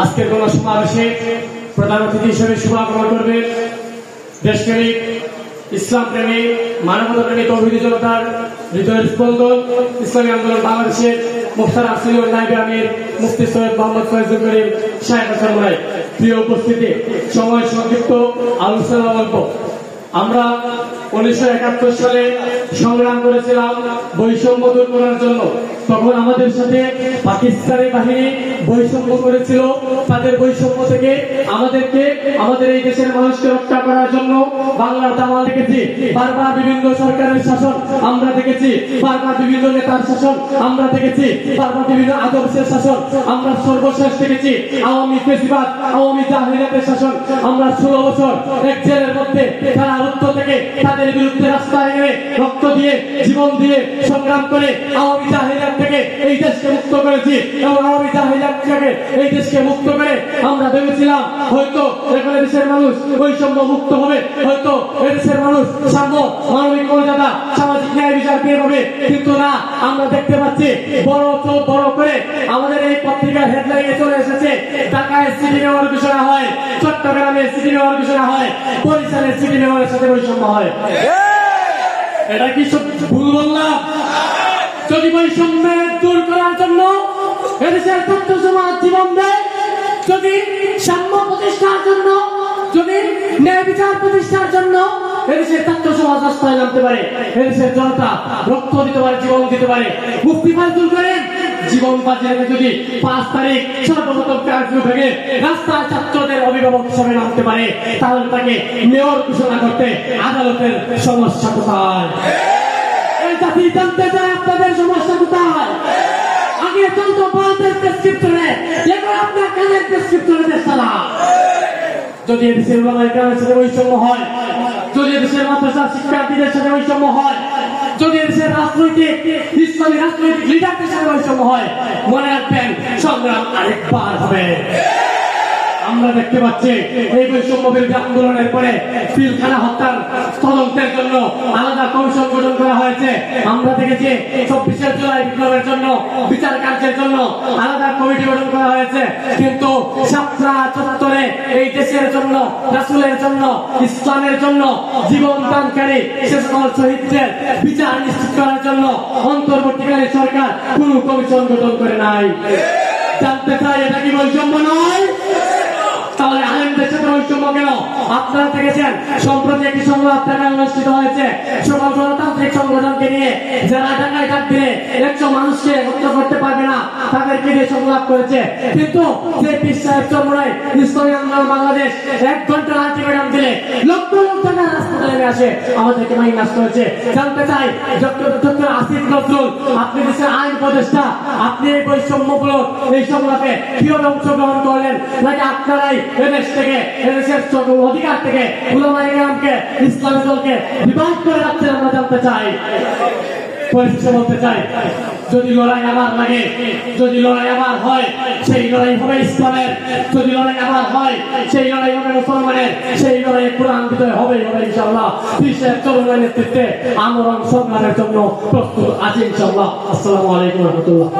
আজকের গণসমাবেশে প্রধান অতিথি হিসেবে শুভাগমন করবে দেশপ্রেমিক, ইসলাম প্রেমিক, মানবতা প্রেমিক তৌহিদি জনতার হৃদয়ের স্পন্দন ইসলামী আন্দোলন বাংলাদেশের মোখতারাম সিনিয়র নায়েবে আমির মুফতি সৈয়দ মোহাম্মদ ফয়জুল করিম সাহেব হাসান। প্রিয় উপস্থিতি, সময় সংক্ষিপ্ত, আলোচনা অল্প। আমরা 1971 সালে সংগ্রাম করেছিলাম বৈষম্য দূর করার জন্য। তখন আমাদের সাথে পাকিস্তানি বাহিনী বৈষম্য করেছিল। তাদের বৈষম্য থেকে আমাদেরকে, আমাদের এই দেশের মানুষকে রক্ষা করার জন্য বাংলার দামাল দেখেছি। বারবার বিভিন্ন সরকারের শাসন আমরা দেখেছি, বারবার বিভিন্ন নেতার শাসন আমরা দেখেছি, বারবার বিভিন্ন আদর্শের শাসন আমরা সর্বশেষ দেখেছি আওয়ামী ফেসিবাদ, আওয়ামী জাহিলিয়াতের শাসন। আমরা 16 বছর এক জেলের মধ্যে তারা উত্তর থেকে তাদের বিরুদ্ধে রাস্তায় নেমে রক্ত দিয়ে, জীবন দিয়ে সংগ্রাম করে আওয়ামী জাহিলিয়াত থেকে এই দেশকে মুক্ত করেছি। এবং আওয়ামী জাহিলিয়াত থেকে এই দেশকে মুক্ত করে আমরা ভেবেছিলাম হয়তো এখানে দেশের মানুষ বৈষম্য মুক্ত হবে, হয়তো এদেশের মানুষ সাম্য, মানবিক মর্যাদা, সামাজিক ন্যায় বিচার পেয়ে পাবে। কিন্তু না, আমরা দেখতে পাচ্ছি বড় চোখ বড় করে আমাদের এই পত্রিকার হেডলাইনে চলে এসেছে ঢাকায় সিটি মেয়র ঘোষণা হয়, চট্টগ্রামে সিটি মেয়র ঘোষণা হয়, বরিশালের সিটি মেয়রের সাথে বৈষম্য হয়। এটা কি সব ভুল বললাম? যদি বৈষম্য দূর করার জন্য এদেশের ছাত্র সমাজ জীবন দেয়, যদি সাম্য প্রতিষ্ঠার জন্য, যদি ন্যায় বিচার প্রতিষ্ঠার জন্য এদেশের ছাত্র সমাজ রাস্তায় নামতে পারে, এদেশের জনতা রক্ত দিতে পারে, জীবন দিতে পারে, মুক্তি ফাজুল করেন জীবন বাজি রেখে যদি 5 তারিখ সর্বপ্রথম কারফিউ ভেঙে রাস্তায় ছাত্রদের অভিভাবক হিসেবে নামতে পারে, তাহলে তাকে মেয়র ঘোষণা করতে আদালতের সমস্যা কোথায়? এই জাতি জানতে চায় আপনাদের সমস্যা কোথায়? আগে চলতো ভারতের প্রেসক্রিপশনে, এখন আপনার কাজের প্রেসক্রিপশনে দেশ চালা। যদি এদেশের উলামায়ে কেরামের সাথে বৈষম্য হয়, যদি এদেশের মাদ্রাসা শিক্ষার্থীদের সাথে বৈষম্য হয়, যদি এদেশের রাজনৈতিক, ইসলামী রাজনৈতিক লিডারদের সাথে বৈষম্য হয়, মনে রাখবেন সংগ্রাম আরেকবার হবে। আমরা দেখতে পাচ্ছি এই বৈষম্য বিরোধী আন্দোলনের পরে পিলখানা হত্যার তদন্তের জন্য আলাদা কমিশন গঠন করা হয়েছে। আমরা দেখেছি 24 জুলাই বিপ্লবের জন্য বিচার কার্যের জন্য আলাদা কমিটি গঠন করা হয়েছে। কিন্তু ছাত্রা চত্বরে এই দেশের জন্য, রাসূলের জন্য, ইসলামের জন্য জীবন দানকারী সে সকল শহীদদের বিচার নিশ্চিত করার জন্য অন্তর্বর্তীকালীন সরকার কোনো কমিশন গঠন করে নাই। জানতে চাই এটা কি বৈষম্য নয়? তাহলে আলেমদের সাথে বৈষম্য কেন? আপনারা দেখেছেন সম্প্রতি একটি সংলাপ ঢাকায় অনুষ্ঠিত হয়েছে সকল গণতান্ত্রিক সংগঠনকে নিয়ে, যারা ঢাকায় ডাক দিলে 100 মানুষকে হত্যা করতে পারবে না তাদেরকে নিয়ে সংলাপ করেছে। কিন্তু যে পীর সাহেব চরমোনাই ইসলামী আন্দোলন বাংলাদেশ 1 ঘন্টার আলটিমেটাম দিলে লক্ষ লক্ষ টাকা রাস্তায় নেমে আসে আমাদেরকে মাইনাস করেছে। জানতে চাই ডক্টর আসিফ নজরুল, আপনি দেশের আইন উপদেষ্টা, আপনি এই বৈষম্যমূলক এই সংলাপে কিভাবে অংশগ্রহণ করলেন? নাকি আপনারাই এদেশ থেকে, এদেশের অধিকার থেকে উলামায়ে কেরামকে, ইসলামী দলকে বিভাগ করে রাখছেন? আমরা জানতে চাই। পরিশেষে বলতে চাই, যদি লড়াই আবার লাগে, যদি লড়াই আবার হয়, সেই লড়াই হবে ইসলামের। যদি লড়াই আবার হয়, সেই লড়াই হবে মুসলমানের। সেই লড়াই কোরআন বিজয় হবে ইনশাআল্লাহ। বিশ্বের চরমের নেতৃত্বে আন্দোলন সংগ্রামের জন্য প্রস্তুত আছি ইনশাআল্লাহ। আসসালামু আলাইকুম ওয়া রাহমাতুল্লাহ।